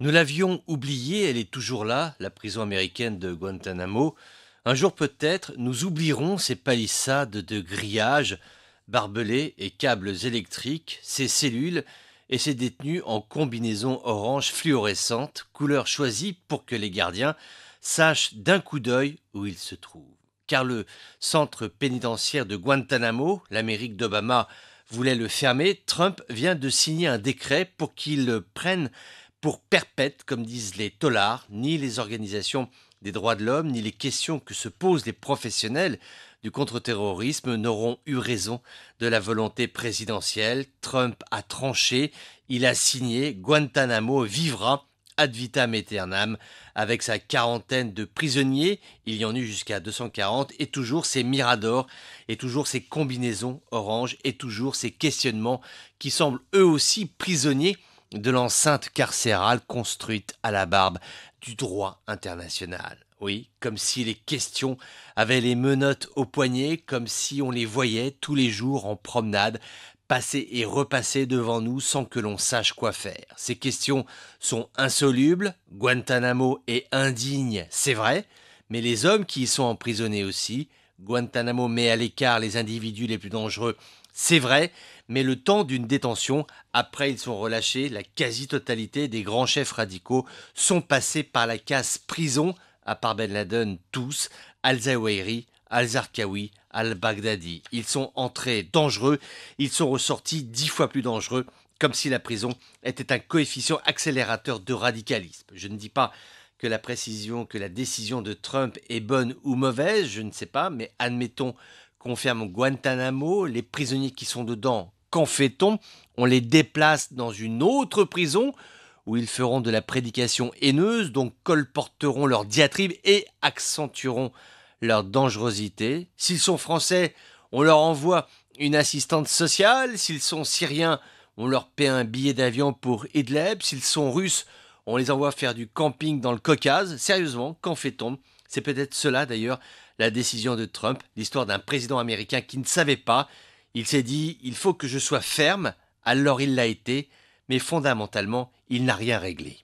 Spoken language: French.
Nous l'avions oubliée, elle est toujours là, la prison américaine de Guantanamo. Un jour peut-être, nous oublierons ces palissades de grillages, barbelés et câbles électriques, ces cellules et ces détenus en combinaison orange fluorescente, couleur choisie pour que les gardiens sachent d'un coup d'œil où ils se trouvent. Car le centre pénitentiaire de Guantanamo, l'Amérique d'Obama, voulait le fermer, Trump vient de signer un décret pour qu'il le prenne pour perpète, comme disent les taulards. Ni les organisations des droits de l'homme, ni les questions que se posent les professionnels du contre-terrorisme n'auront eu raison de la volonté présidentielle. Trump a tranché, il a signé, Guantanamo vivra ad vitam aeternam, avec sa quarantaine de prisonniers, il y en eut jusqu'à 240, et toujours ces miradors, et toujours ces combinaisons oranges, et toujours ces questionnements qui semblent eux aussi prisonniers de l'enceinte carcérale construite à la barbe du droit international. Oui, comme si les questions avaient les menottes au poignet, comme si on les voyait tous les jours en promenade, passer et repasser devant nous sans que l'on sache quoi faire. Ces questions sont insolubles, Guantanamo est indigne, c'est vrai, mais les hommes qui y sont emprisonnés aussi, Guantanamo met à l'écart les individus les plus dangereux, c'est vrai, mais le temps d'une détention, après ils sont relâchés, la quasi-totalité des grands chefs radicaux sont passés par la case prison, à part Ben Laden tous, Al-Zawahiri, Al-Zarqawi, Al-Baghdadi. Ils sont entrés dangereux, ils sont ressortis 10 fois plus dangereux, comme si la prison était un coefficient accélérateur de radicalisme. Je ne dis pas que la décision de Trump est bonne ou mauvaise, je ne sais pas, mais admettons qu'on ferme Guantanamo, les prisonniers qui sont dedans, qu'en fait-on? On les déplace dans une autre prison où ils feront de la prédication haineuse, donc colporteront leurs diatribes et accentueront leur dangerosité. S'ils sont français, on leur envoie une assistante sociale. S'ils sont syriens, on leur paie un billet d'avion pour Idlib. S'ils sont russes, on les envoie faire du camping dans le Caucase. Sérieusement, qu'en fait-on? C'est peut-être cela d'ailleurs la décision de Trump, l'histoire d'un président américain qui ne savait pas. Il s'est dit, il faut que je sois ferme, alors il l'a été, mais fondamentalement, il n'a rien réglé.